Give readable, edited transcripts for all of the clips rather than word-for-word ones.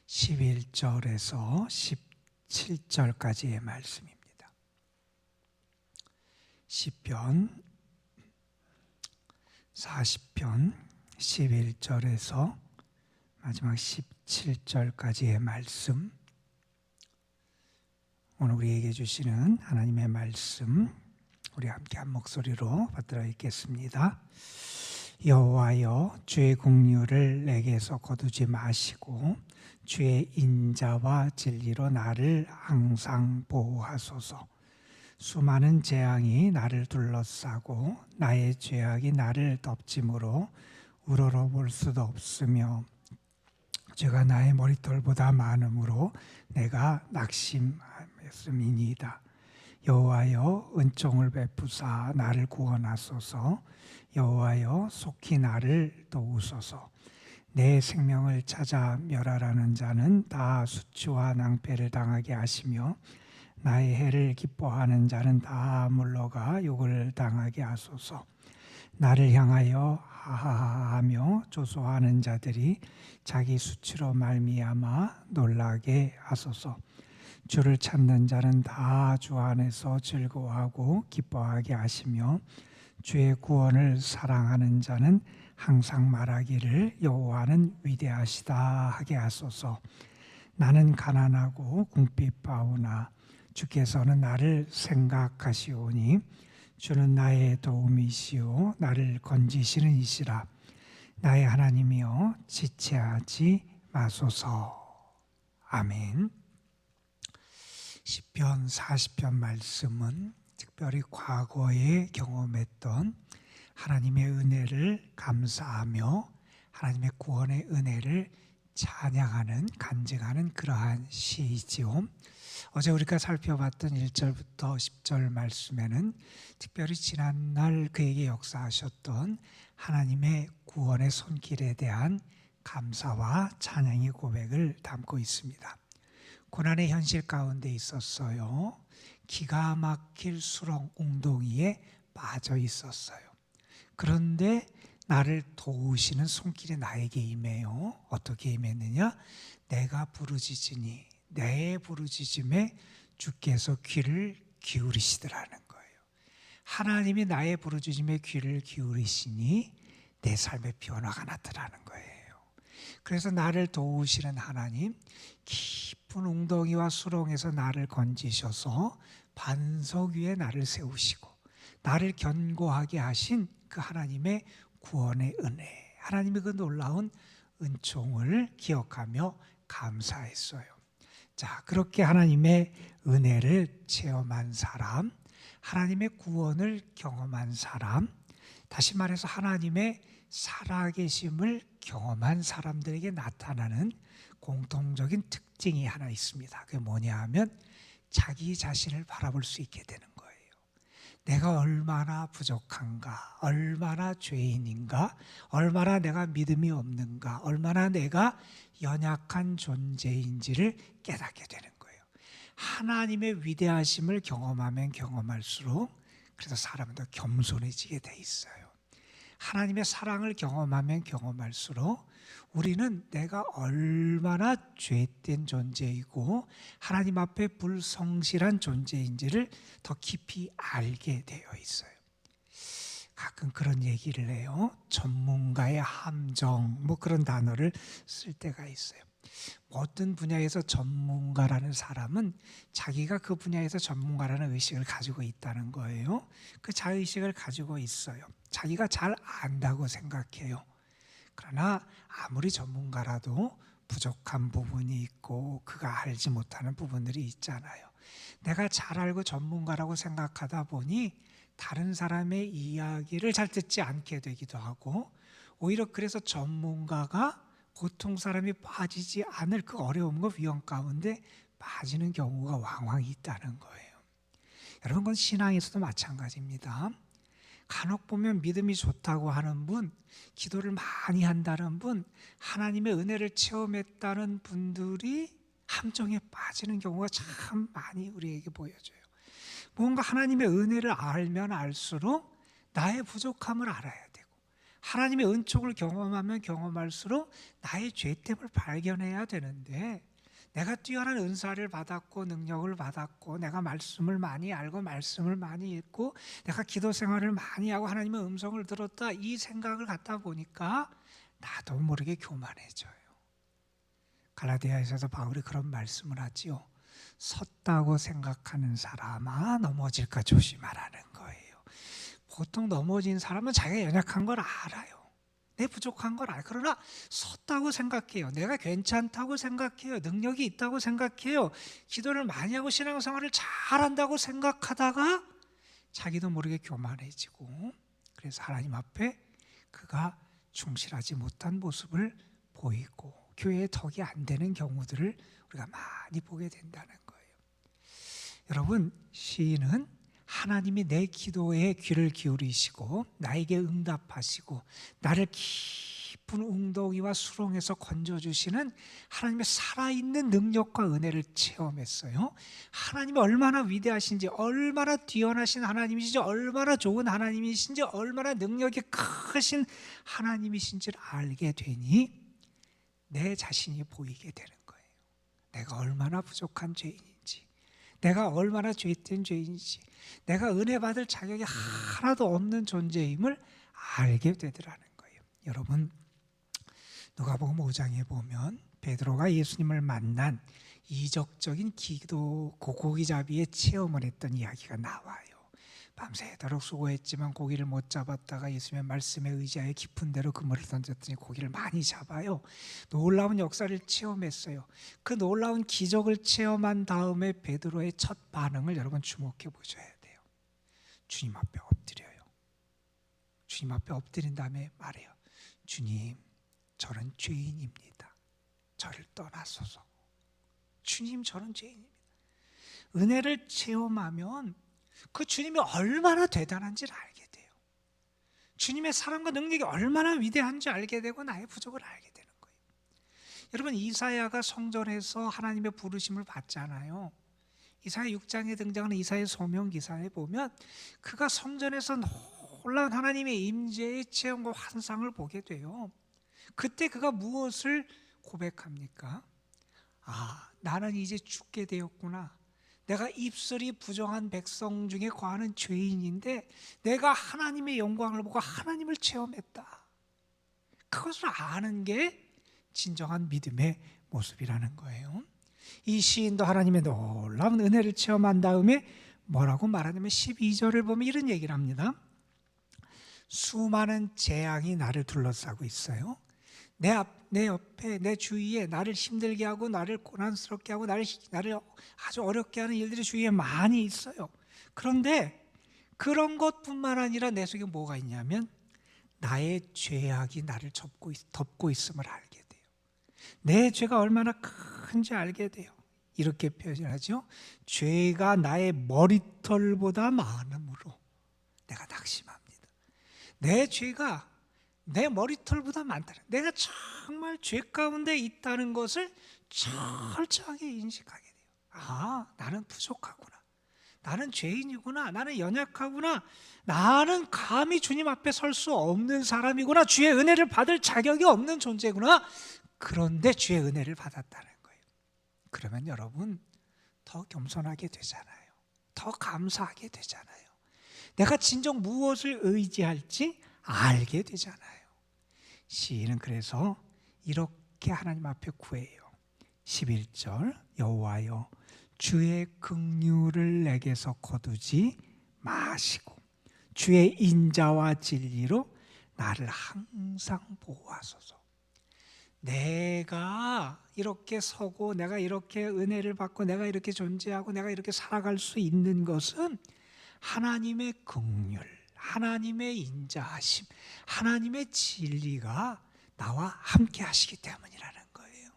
11절에서 17절까지의 말씀입니다. 시편 40편 11절에서 마지막 17절까지의 말씀, 오늘 우리에게 주시는 하나님의 말씀, 우리 함께 한 목소리로 받들어 읽겠습니다. 여호와여, 주의 긍휼을 내게서 거두지 마시고 주의 인자와 진리로 나를 항상 보호하소서. 수많은 재앙이 나를 둘러싸고 나의 죄악이 나를 덮침으로 우러러볼 수도 없으며 죄가 나의 머리털보다 많음으로 내가 낙심하였음이니이다. 여호와여, 은총을 베푸사 나를 구원하소서. 여호와여, 속히 나를 도우소서. 내 생명을 찾아 멸하라는 자는 다 수치와 낭패를 당하게 하시며 나의 해를 기뻐하는 자는 다 물러가 욕을 당하게 하소서. 나를 향하여 하하하하며 조소하는 자들이 자기 수치로 말미암아 놀라게 하소서. 주를 찾는 자는 다 주 안에서 즐거워하고 기뻐하게 하시며 주의 구원을 사랑하는 자는 항상 말하기를 여호와는 위대하시다 하게 하소서. 나는 가난하고 궁핍하오나 주께서는 나를 생각하시오니 주는 나의 도움이시오 나를 건지시는 이시라. 나의 하나님이여, 지체하지 마소서. 아멘. 시편 40편 말씀은 특별히 과거에 경험했던 하나님의 은혜를 감사하며 하나님의 구원의 은혜를 찬양하는, 간증하는 그러한 시이지요. 어제 우리가 살펴봤던 1절부터 10절 말씀에는 특별히 지난날 그에게 역사하셨던 하나님의 구원의 손길에 대한 감사와 찬양의 고백을 담고 있습니다. 고난의 현실 가운데 있었어요. 기가 막힐 수렁 웅덩이에 빠져 있었어요. 그런데 나를 도우시는 손길이 나에게 임해요. 어떻게 임했느냐? 내가 부르짖으니 내 부르짖음에 주께서 귀를 기울이시더라는 거예요. 하나님이 나의 부르짖음에 귀를 기울이시니 내 삶의 변화가 나타나는 거예요. 그래서 나를 도우시는 하나님, 깊은 웅덩이와 수렁에서 나를 건지셔서 반석 위에 나를 세우시고 나를 견고하게 하신 그 하나님의 구원의 은혜, 하나님의 그 놀라운 은총을 기억하며 감사했어요. 자, 그렇게 하나님의 은혜를 체험한 사람, 하나님의 구원을 경험한 사람, 다시 말해서 하나님의 살아계심을 경험한 사람들에게 나타나는 공통적인 특징이 하나 있습니다. 그게 뭐냐 하면 자기 자신을 바라볼 수 있게 되는 거예요. 내가 얼마나 부족한가, 얼마나 죄인인가, 얼마나 내가 믿음이 없는가, 얼마나 내가 연약한 존재인지를 깨닫게 되는 거예요. 하나님의 위대하심을 경험하면 경험할수록 그래서 사람은 더 겸손해지게 돼 있어요. 하나님의 사랑을 경험하면 경험할수록 우리는 내가 얼마나 죄된 존재이고 하나님 앞에 불성실한 존재인지를 더 깊이 알게 되어 있어요. 가끔 그런 얘기를 해요. 전문가의 함정, 그런 단어를 쓸 때가 있어요. 어떤 분야에서 전문가라는 사람은 자기가 그 분야에서 전문가라는 의식을 가지고 있다는 거예요. 그 자의식을 가지고 있어요. 자기가 잘 안다고 생각해요. 그러나 아무리 전문가라도 부족한 부분이 있고 그가 알지 못하는 부분들이 있잖아요. 내가 잘 알고 전문가라고 생각하다 보니 다른 사람의 이야기를 잘 듣지 않게 되기도 하고, 오히려 그래서 전문가가 보통 사람이 빠지지 않을 그 어려움과 위험 가운데 빠지는 경우가 왕왕 있다는 거예요. 여러분, 그건 신앙에서도 마찬가지입니다. 간혹 보면 믿음이 좋다고 하는 분, 기도를 많이 한다는 분, 하나님의 은혜를 체험했다는 분들이 함정에 빠지는 경우가 참 많이 우리에게 보여져요. 뭔가 하나님의 은혜를 알면 알수록 나의 부족함을 알아야 되고 하나님의 은총을 경험하면 경험할수록 나의 죄됨을 발견해야 되는데, 내가 뛰어난 은사를 받았고 능력을 받았고 내가 말씀을 많이 알고 말씀을 많이 읽고 내가 기도 생활을 많이 하고 하나님의 음성을 들었다, 이 생각을 갖다 보니까 나도 모르게 교만해져요. 갈라디아에서도 바울이 그런 말씀을 하지요. 섰다고 생각하는 사람아 넘어질까 조심하라는 거예요. 보통 넘어진 사람은 자기가 연약한 걸 알아요. 내 부족한 걸 알아요. 그러나 섰다고 생각해요. 내가 괜찮다고 생각해요. 능력이 있다고 생각해요. 기도를 많이 하고 신앙생활을 잘한다고 생각하다가 자기도 모르게 교만해지고, 그래서 하나님 앞에 그가 충실하지 못한 모습을 보이고 교회에 덕이 안 되는 경우들을 우리가 많이 보게 된다는 거예요. 여러분, 시인은 하나님이 내 기도에 귀를 기울이시고 나에게 응답하시고 나를 깊은 웅덩이와 수렁에서 건져주시는 하나님의 살아있는 능력과 은혜를 체험했어요. 하나님이 얼마나 위대하신지, 얼마나 뛰어나신 하나님이신지, 얼마나 좋은 하나님이신지, 얼마나 능력이 크신 하나님이신지를 알게 되니 내 자신이 보이게 되는 거예요. 내가 얼마나 부족한 죄인인지, 내가 얼마나 죄된 죄인인지, 내가 은혜 받을 자격이 하나도 없는 존재임을 알게 되더라는 거예요. 여러분, 누가복음 5장에 보면 베드로가 예수님을 만난 이적적인 기도 고기잡이의 체험을 했던 이야기가 나와요. 밤새도록 수고했지만 고기를 못 잡았다가 예수님의 말씀에 의지하여 깊은 데로 그물을 던졌더니 고기를 많이 잡아요. 놀라운 역사를 체험했어요. 그 놀라운 기적을 체험한 다음에 베드로의 첫 반응을 여러분 주목해 보셔야 돼요. 주님 앞에 엎드려요. 주님 앞에 엎드린 다음에 말해요. 주님, 저는 죄인입니다. 저를 떠나소서. 주님, 저는 죄인입니다. 은혜를 체험하면 그 주님이 얼마나 대단한지를 알게 돼요. 주님의 사랑과 능력이 얼마나 위대한지 알게 되고 나의 부족을 알게 되는 거예요. 여러분, 이사야가 성전에서 하나님의 부르심을 받잖아요. 이사야 6장에 등장하는 이사야의 소명 기사에 보면 그가 성전에서 놀라운 하나님의 임재의 체험과 환상을 보게 돼요. 그때 그가 무엇을 고백합니까? 아, 나는 이제 죽게 되었구나. 내가 입술이 부정한 백성 중에 거하는 죄인인데 내가 하나님의 영광을 보고 하나님을 체험했다. 그것을 아는 게 진정한 믿음의 모습이라는 거예요. 이 시인도 하나님의 놀라운 은혜를 체험한 다음에 뭐라고 말하냐면 12절을 보면 이런 얘기를 합니다. 수많은 재앙이 나를 둘러싸고 있어요. 내 옆에, 내 주위에 나를 힘들게 하고 나를 고난스럽게 하고 나를 아주 어렵게 하는 일들이 주위에 많이 있어요. 그런데 그런 것뿐만 아니라 내 속에 뭐가 있냐면 나의 죄악이 나를 덮고 있음을 알게 돼요. 내 죄가 얼마나 큰지 알게 돼요. 이렇게 표현하죠. 죄가 나의 머리털보다 많음으로 내가 낙심합니다. 내 죄가 내 머리털보다 많다는, 내가 정말 죄 가운데 있다는 것을 철저하게 인식하게 돼요. 아, 나는 부족하구나. 나는 죄인이구나. 나는 연약하구나. 나는 감히 주님 앞에 설 수 없는 사람이구나. 주의 은혜를 받을 자격이 없는 존재구나. 그런데 주의 은혜를 받았다는 거예요. 그러면 여러분 더 겸손하게 되잖아요. 더 감사하게 되잖아요. 내가 진정 무엇을 의지할지 알게 되잖아요. 시인은 그래서 이렇게 하나님 앞에 구해요. 11절, 여호와여 주의 긍휼을 내게서 거두지 마시고 주의 인자와 진리로 나를 항상 보호하소서. 내가 이렇게 서고 내가 이렇게 은혜를 받고 내가 이렇게 존재하고 내가 이렇게 살아갈 수 있는 것은 하나님의 긍휼, 하나님의 인자하심, 하나님의 진리가 나와 함께 하시기 때문이라는 거예요.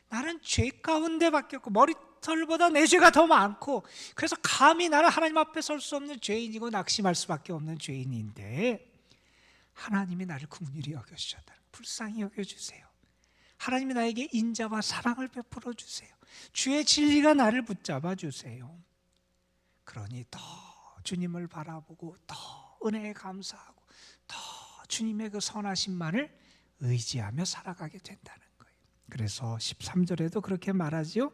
나는 죄 가운데밖에 없고 머리털보다 내 죄가 더 많고 그래서 감히 나는 하나님 앞에 설 수 없는 죄인이고 낙심할 수밖에 없는 죄인인데 하나님이 나를 긍휼히 여겨주셨다. 불쌍히 여겨주세요. 하나님이 나에게 인자와 사랑을 베풀어 주세요. 주의 진리가 나를 붙잡아 주세요. 그러니 더 주님을 바라보고 더 은혜에 감사하고 더 주님의 그 선하심만을 의지하며 살아가게 된다는 거예요. 그래서 13절에도 그렇게 말하지요.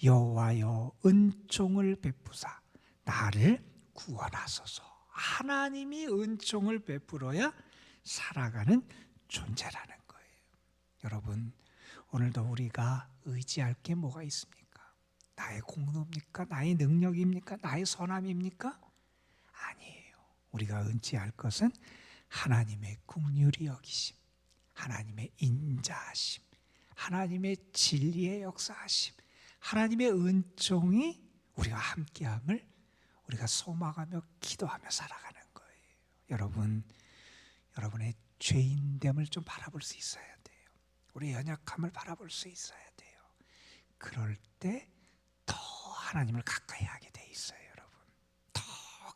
여호와여 은총을 베푸사 나를 구원하소서. 하나님이 은총을 베풀어야 살아가는 존재라는 거예요. 여러분, 오늘도 우리가 의지할 게 뭐가 있습니까? 나의 공로입니까? 나의 능력입니까? 나의 선함입니까? 아니에요. 우리가 의지할 것은 하나님의 긍휼히 여기심, 하나님의 인자하심, 하나님의 진리의 역사하심, 하나님의 은총이 우리가 함께함을 우리가 소망하며 기도하며 살아가는 거예요. 여러분, 여러분의 죄인됨을 좀 바라볼 수 있어야 돼요. 우리의 연약함을 바라볼 수 있어야 돼요. 그럴 때 더 하나님을 가까이 하게 돼 있어요. 여러분, 더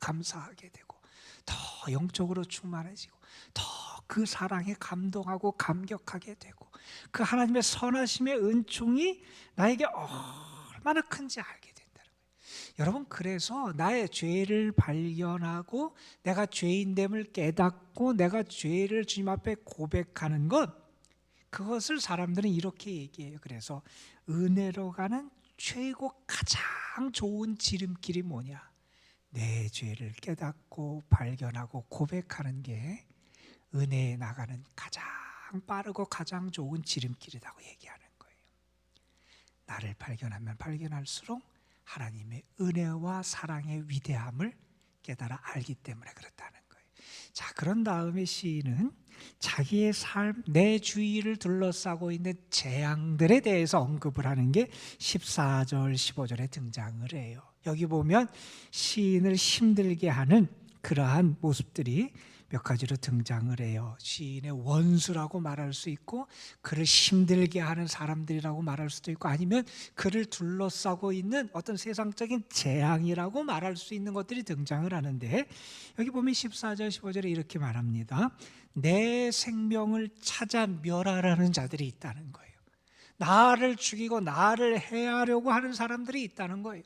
감사하게 되고 더 영적으로 충만해지고 더 그 사랑에 감동하고 감격하게 되고 그 하나님의 선하심의 은총이 나에게 얼마나 큰지 알게 된다는 거예요. 여러분, 그래서 나의 죄를 발견하고 내가 죄인됨을 깨닫고 내가 죄를 주님 앞에 고백하는 것, 그것을 사람들은 이렇게 얘기해요. 그래서 은혜로 가는 최고 가장 좋은 지름길이 뭐냐? 내 죄를 깨닫고 발견하고 고백하는 게 은혜에 나가는 가장 빠르고 가장 좋은 지름길이라고 얘기하는 거예요. 나를 발견하면 발견할수록 하나님의 은혜와 사랑의 위대함을 깨달아 알기 때문에 그렇다는 거예요. 자, 그런 다음에 시인은 자기의 삶, 내 주위를 둘러싸고 있는 재앙들에 대해서 언급을 하는 게 14절, 15절에 등장을 해요. 여기 보면 시인을 힘들게 하는 그러한 모습들이 몇 가지로 등장을 해요. 시인의 원수라고 말할 수 있고 그를 힘들게 하는 사람들이라고 말할 수도 있고 아니면 그를 둘러싸고 있는 어떤 세상적인 재앙이라고 말할 수 있는 것들이 등장을 하는데 여기 보면 14절 15절에 이렇게 말합니다. 내 생명을 찾아 멸하라는 자들이 있다는 거예요. 나를 죽이고 나를 해하려고 하는 사람들이 있다는 거예요.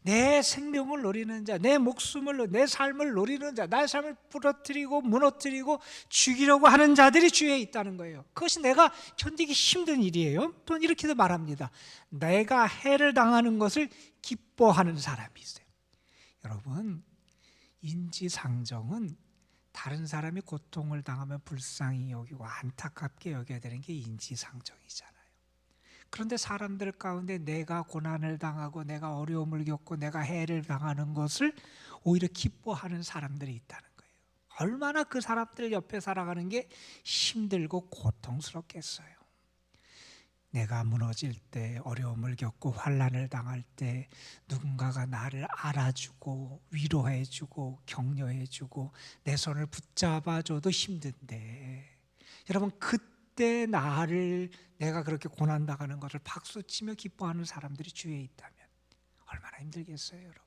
내 생명을 노리는 자, 내 목숨을, 내 삶을 노리는 자, 나의 삶을 부러뜨리고 무너뜨리고 죽이려고 하는 자들이 주위에 있다는 거예요. 그것이 내가 견디기 힘든 일이에요. 또 이렇게도 말합니다. 내가 해를 당하는 것을 기뻐하는 사람이 있어요. 여러분, 인지상정은 다른 사람이 고통을 당하면 불쌍히 여기고 안타깝게 여겨야 되는 게 인지상정이잖아요. 그런데 사람들 가운데 내가 고난을 당하고 내가 어려움을 겪고 내가 해를 당하는 것을 오히려 기뻐하는 사람들이 있다는 거예요. 얼마나 그 사람들 옆에 살아가는 게 힘들고 고통스럽겠어요. 내가 무너질 때, 어려움을 겪고 환난을 당할 때 누군가가 나를 알아주고 위로해주고 격려해주고 내 손을 붙잡아줘도 힘든데, 여러분, 그때 나를 내가 그렇게 고난당하는 것을 박수치며 기뻐하는 사람들이 주위에 있다면 얼마나 힘들겠어요, 여러분.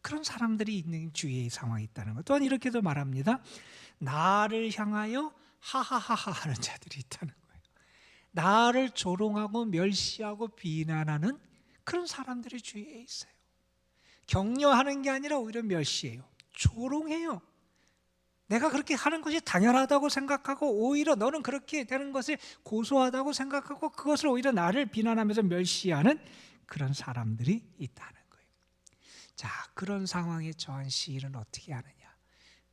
그런 사람들이 있는 주위에 상황이 있다는 것. 또한 이렇게도 말합니다. 나를 향하여 하하하하 하는 자들이 있다는 거예요. 나를 조롱하고 멸시하고 비난하는 그런 사람들이 주위에 있어요. 격려하는 게 아니라 오히려 멸시해요. 조롱해요. 내가 그렇게 하는 것이 당연하다고 생각하고 오히려 너는 그렇게 되는 것을 고소하다고 생각하고 그것을 오히려 나를 비난하면서 멸시하는 그런 사람들이 있다는 거예요. 자, 그런 상황에 처한 시인은 어떻게 하느냐?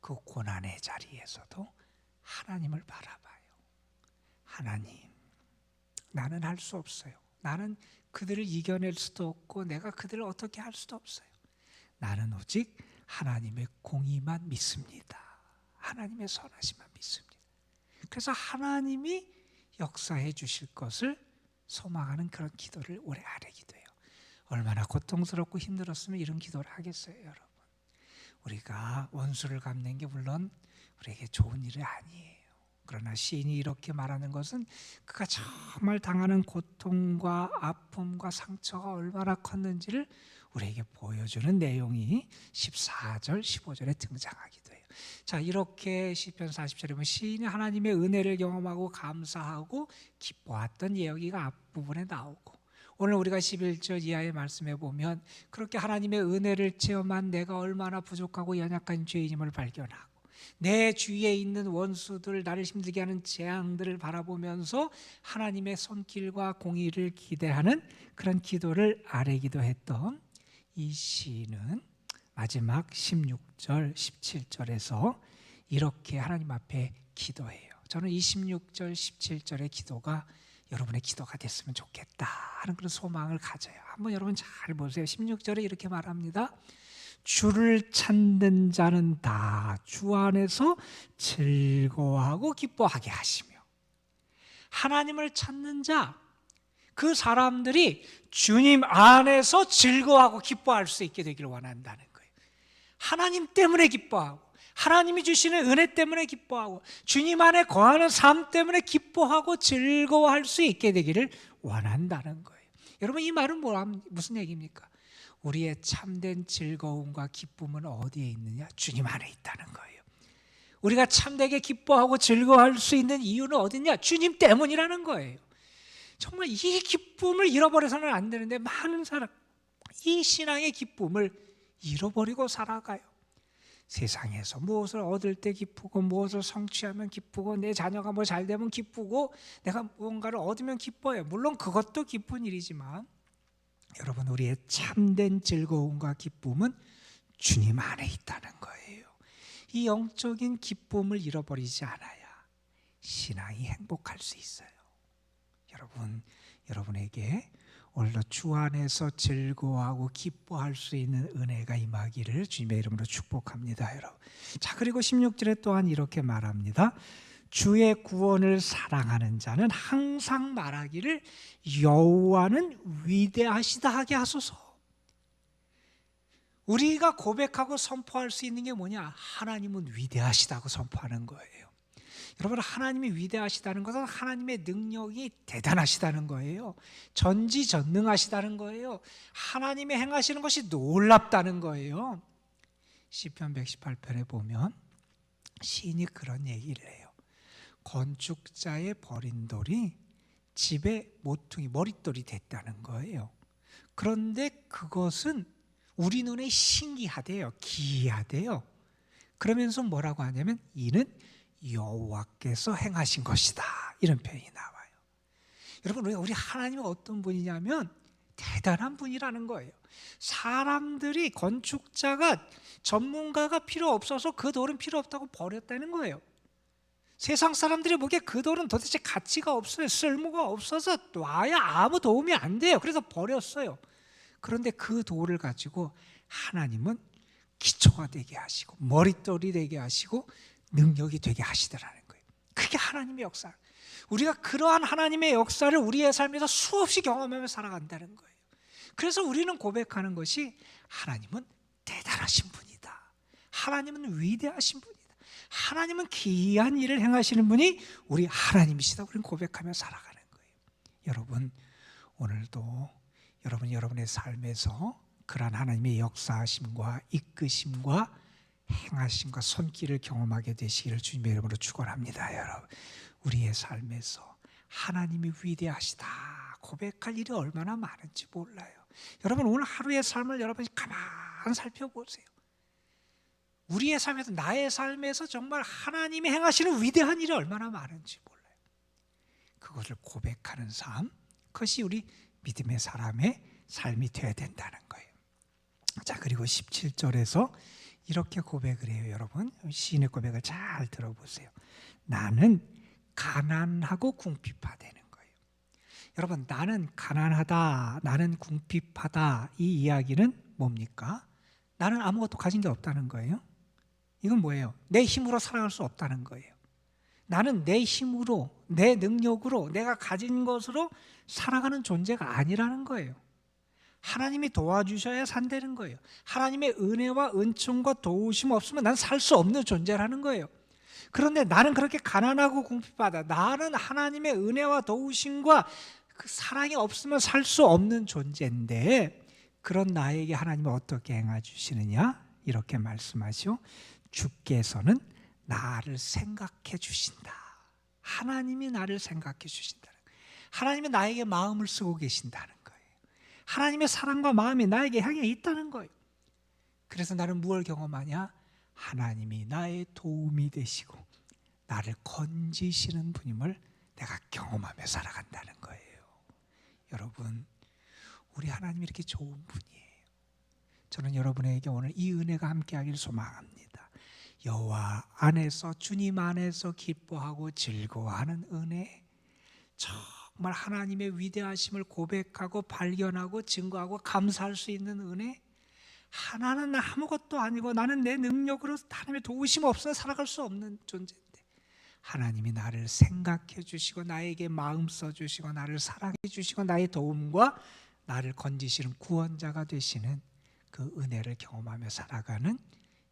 그 고난의 자리에서도 하나님을 바라봐요. 하나님, 나는 할 수 없어요. 나는 그들을 이겨낼 수도 없고 내가 그들을 어떻게 할 수도 없어요. 나는 오직 하나님의 공의만 믿습니다. 하나님의 선하심만 믿습니다. 그래서 하나님이 역사해 주실 것을 소망하는 그런 기도를 오래 하려 기도해요. 얼마나 고통스럽고 힘들었으면 이런 기도를 하겠어요, 여러분. 우리가 원수를 갚는 게 물론 우리에게 좋은 일이 아니에요. 그러나 시인이 이렇게 말하는 것은 그가 정말 당하는 고통과 아픔과 상처가 얼마나 컸는지를 우리에게 보여주는 내용이 14절, 15절에 등장하기도 해요. 자, 이렇게 시편 40절에 보면 시인이 하나님의 은혜를 경험하고 감사하고 기뻐했던 이야기가 앞부분에 나오고, 오늘 우리가 11절 이하의 말씀에 보면 그렇게 하나님의 은혜를 체험한 내가 얼마나 부족하고 연약한 죄인임을 발견하고 내 주위에 있는 원수들, 나를 힘들게 하는 재앙들을 바라보면서 하나님의 손길과 공의를 기대하는 그런 기도를 아뢰기도 했던 이 시인은 마지막 16절, 17절에서 이렇게 하나님 앞에 기도해요. 저는 이 16절, 17절의 기도가 여러분의 기도가 됐으면 좋겠다 하는 그런 소망을 가져요. 한번 여러분 잘 보세요. 16절에 이렇게 말합니다. 주를 찾는 자는 다 주 안에서 즐거워하고 기뻐하게 하시며, 하나님을 찾는 자, 그 사람들이 주님 안에서 즐거워하고 기뻐할 수 있게 되기를 원한다는 거예요. 하나님 때문에 기뻐하고, 하나님이 주시는 은혜 때문에 기뻐하고, 주님 안에 거하는 삶 때문에 기뻐하고 즐거워할 수 있게 되기를 원한다는 거예요. 여러분, 이 말은 무슨 얘기입니까? 우리의 참된 즐거움과 기쁨은 어디에 있느냐? 주님 안에 있다는 거예요. 우리가 참되게 기뻐하고 즐거워할 수 있는 이유는 어디냐? 주님 때문이라는 거예요. 정말 이 기쁨을 잃어버려서는 안 되는데 많은 사람, 이 신앙의 기쁨을 잃어버리고 살아가요. 세상에서 무엇을 얻을 때 기쁘고, 무엇을 성취하면 기쁘고, 내 자녀가 뭐 잘 되면 기쁘고, 내가 무언가를 얻으면 기뻐요. 물론 그것도 기쁜 일이지만 여러분, 우리의 참된 즐거움과 기쁨은 주님 안에 있다는 거예요. 이 영적인 기쁨을 잃어버리지 않아야 신앙이 행복할 수 있어요. 여러분에게 오늘도 주 안에서 즐거워하고 기뻐할 수 있는 은혜가 임하기를 주님의 이름으로 축복합니다, 여러분. 자, 그리고 16절에 또한 이렇게 말합니다. 주의 구원을 사랑하는 자는 항상 말하기를 여호와는 위대하시다 하게 하소서. 우리가 고백하고 선포할 수 있는 게 뭐냐? 하나님은 위대하시다고 선포하는 거예요. 여러분, 하나님이 위대하시다는 것은 하나님의 능력이 대단하시다는 거예요. 전지전능하시다는 거예요. 하나님이 행하시는 것이 놀랍다는 거예요. 시편 118편에 보면 시인이 그런 얘기를 해요. 건축자의 버린 돌이 집의 모퉁이, 머릿돌이 됐다는 거예요. 그런데 그것은 우리 눈에 신기하대요. 기이하대요. 그러면서 뭐라고 하냐면 이는 여호와께서 행하신 것이다, 이런 표현이 나와요. 여러분, 우리 하나님은 어떤 분이냐면 대단한 분이라는 거예요. 사람들이, 건축자가, 전문가가 필요 없어서 그 돌은 필요 없다고 버렸다는 거예요. 세상 사람들이 보기에 그 돌은 도대체 가치가 없어요. 쓸모가 없어서 놔야 아무 도움이 안 돼요. 그래서 버렸어요. 그런데 그 돌을 가지고 하나님은 기초가 되게 하시고, 머릿돌이 되게 하시고, 능력이 되게 하시더라는 거예요. 그게 하나님의 역사. 우리가 그러한 하나님의 역사를 우리의 삶에서 수없이 경험하며 살아간다는 거예요. 그래서 우리는 고백하는 것이 하나님은 대단하신 분이다. 하나님은 위대하신 분이다. 하나님은 기이한 일을 행하시는 분이 우리 하나님이시다. 우리는 고백하며 살아가는 거예요. 여러분, 오늘도 여러분의 삶에서 그러한 하나님의 역사하심과 이끄심과 행하심과 손길을 경험하게 되시기를 주님의 이름으로 축원합니다. 여러분, 우리의 삶에서 하나님이 위대하시다 고백할 일이 얼마나 많은지 몰라요. 여러분, 오늘 하루의 삶을 여러분이 가만 살펴보세요. 우리의 삶에서, 나의 삶에서 정말 하나님이 행하시는 위대한 일이 얼마나 많은지 몰라요. 그것을 고백하는 삶, 그것이 우리 믿음의 사람의 삶이 되어야 된다는 거예요. 자, 그리고 17절에서 이렇게 고백을 해요. 여러분, 시인의 고백을 잘 들어보세요. 나는 가난하고 궁핍하다는 거예요. 여러분, 나는 가난하다, 나는 궁핍하다, 이 이야기는 뭡니까? 나는 아무것도 가진 게 없다는 거예요. 이건 뭐예요? 내 힘으로 살아갈 수 없다는 거예요. 나는 내 힘으로, 내 능력으로, 내가 가진 것으로 살아가는 존재가 아니라는 거예요. 하나님이 도와주셔야 산다는 거예요. 하나님의 은혜와 은총과 도우심 없으면 난 살 수 없는 존재라는 거예요. 그런데 나는 그렇게 가난하고 궁핍하다. 나는 하나님의 은혜와 도우심과 그 사랑이 없으면 살 수 없는 존재인데, 그런 나에게 하나님은 어떻게 행해 주시느냐? 이렇게 말씀하시오. 주께서는 나를 생각해 주신다. 하나님이 나를 생각해 주신다는 거예요. 하나님이 나에게 마음을 쓰고 계신다는 거예요. 하나님의 사랑과 마음이 나에게 향해 있다는 거예요. 그래서 나는 무엇을 경험하냐? 하나님이 나의 도움이 되시고 나를 건지시는 분임을 내가 경험하며 살아간다는 거예요. 여러분, 우리 하나님이 이렇게 좋은 분이에요. 저는 여러분에게 오늘 이 은혜가 함께하길 소망합니다. 여호와 안에서, 주님 안에서 기뻐하고 즐거워하는 은혜, 정말 하나님의 위대하심을 고백하고 발견하고 증거하고 감사할 수 있는 은혜, 하나는 아무것도 아니고 나는 내 능력으로 하나님의 도우심 없어 살아갈 수 없는 존재인데 하나님이 나를 생각해 주시고 나에게 마음 써 주시고 나를 사랑해 주시고 나의 도움과 나를 건지시는 구원자가 되시는 그 은혜를 경험하며 살아가는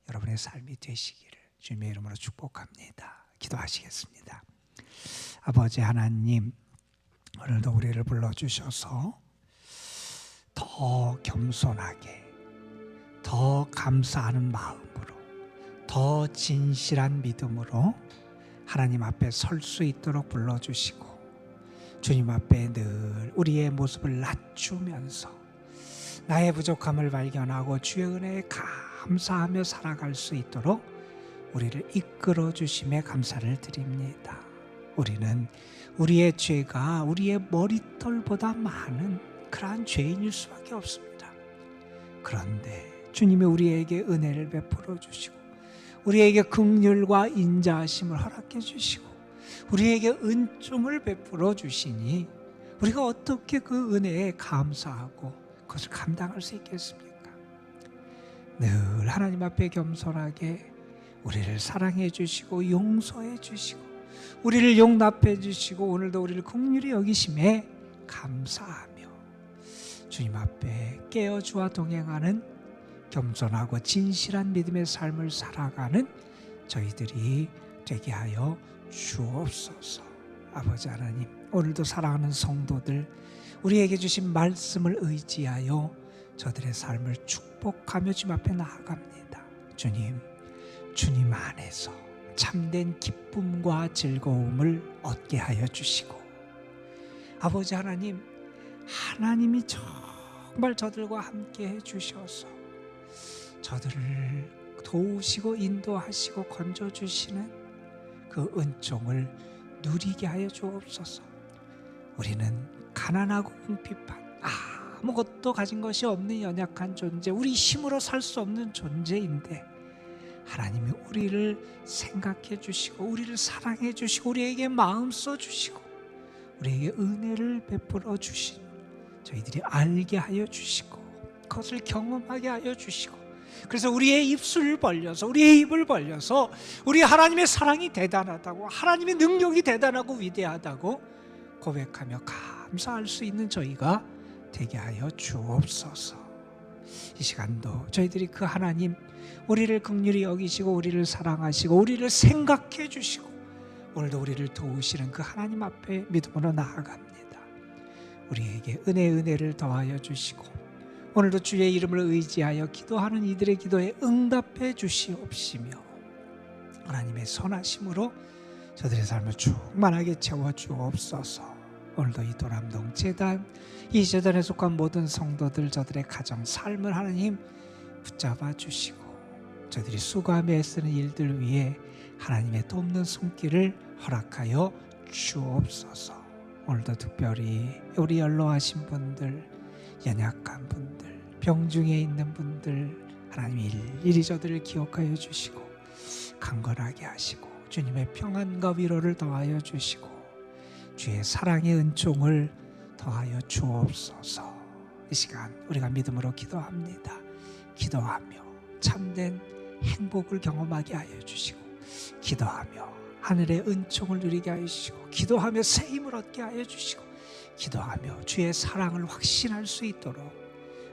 여러분의 삶이 되시기를 주님의 이름으로 축복합니다. 기도하시겠습니다. 아버지 하나님, 오늘도 우리를 불러주셔서 더 겸손하게, 더 감사하는 마음으로, 더 진실한 믿음으로 하나님 앞에 설 수 있도록 불러주시고 주님 앞에 늘 우리의 모습을 낮추면서 나의 부족함을 발견하고 주의 은혜에 감사하며 살아갈 수 있도록 우리를 이끌어 주심에 감사를 드립니다. 우리는 우리의 죄가 우리의 머리털보다 많은 그러한 죄인일 수밖에 없습니다. 그런데 주님이 우리에게 은혜를 베풀어 주시고 우리에게 긍휼과 인자하심을 허락해 주시고 우리에게 은총을 베풀어 주시니 우리가 어떻게 그 은혜에 감사하고 그것을 감당할 수 있겠습니까? 늘 하나님 앞에 겸손하게 우리를 사랑해 주시고 용서해 주시고 우리를 용납해 주시고 오늘도 우리를 긍휼히 여기심에 감사하며 주님 앞에 깨어주와 동행하는 겸손하고 진실한 믿음의 삶을 살아가는 저희들이 되게 하여 주옵소서. 아버지 하나님, 오늘도 사랑하는 성도들 우리에게 주신 말씀을 의지하여 저들의 삶을 축복하며 주님 앞에 나아갑니다. 주님 안에서 참된 기쁨과 즐거움을 얻게 하여 주시고 아버지 하나님, 하나님이 정말 저들과 함께 해 주셔서 저들을 도우시고 인도하시고 건져주시는 그 은총을 누리게 하여 주옵소서. 우리는 가난하고 궁핍한 아무것도 가진 것이 없는 연약한 존재, 우리 힘으로 살 수 없는 존재인데 하나님이 우리를 생각해 주시고 우리를 사랑해 주시고 우리에게 마음 써 주시고 우리에게 은혜를 베풀어 주신 저희들이 알게 하여 주시고 그것을 경험하게 하여 주시고 그래서 우리의 입술을 벌려서 우리의 입을 벌려서 우리 하나님의 사랑이 대단하다고 하나님의 능력이 대단하고 위대하다고 고백하며 감사할 수 있는 저희가 되게 하여 주옵소서. 이 시간도 저희들이 그 하나님 우리를 긍휼히 여기시고 우리를 사랑하시고 우리를 생각해 주시고 오늘도 우리를 도우시는 그 하나님 앞에 믿음으로 나아갑니다. 우리에게 은혜를 더하여 주시고 오늘도 주의 이름을 의지하여 기도하는 이들의 기도에 응답해 주시옵시며 하나님의 선하심으로 저들의 삶을 충만하게 채워주옵소서. 오늘도 이 도남동 재단, 이 재단에 속한 모든 성도들 저들의 가정 삶을 하나님 붙잡아 주시고 저들이 수고하며 애쓰는 일들 위해 하나님의 돕는 손길을 허락하여 주옵소서. 오늘도 특별히 우리 연로하신 분들, 연약한 분들, 병중에 있는 분들 하나님 일일이 저들을 기억하여 주시고 강건하게 하시고 주님의 평안과 위로를 더하여 주시고 주의 사랑의 은총을 더하여 주옵소서. 이 시간 우리가 믿음으로 기도합니다. 기도하며 참된 행복을 경험하게 하여 주시고 기도하며 하늘의 은총을 누리게 하여 주시고 기도하며 새 힘을 얻게 하여 주시고 기도하며 주의 사랑을 확신할 수 있도록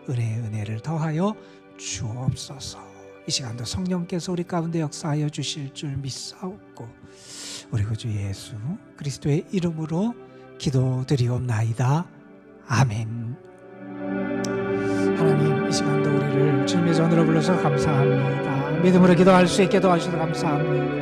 은혜를 더하여 주옵소서. 이 시간도 성령께서 우리 가운데 역사하여 주실 줄 믿사옵고 우리 구주 예수 그리스도의 이름으로 기도드리옵나이다. 아멘. 하나님, 이 시간도 우리를 주님의 전으로 불러서 감사합니다. 믿음으로 기도할 수 있게 도와주셔서 감사합니다.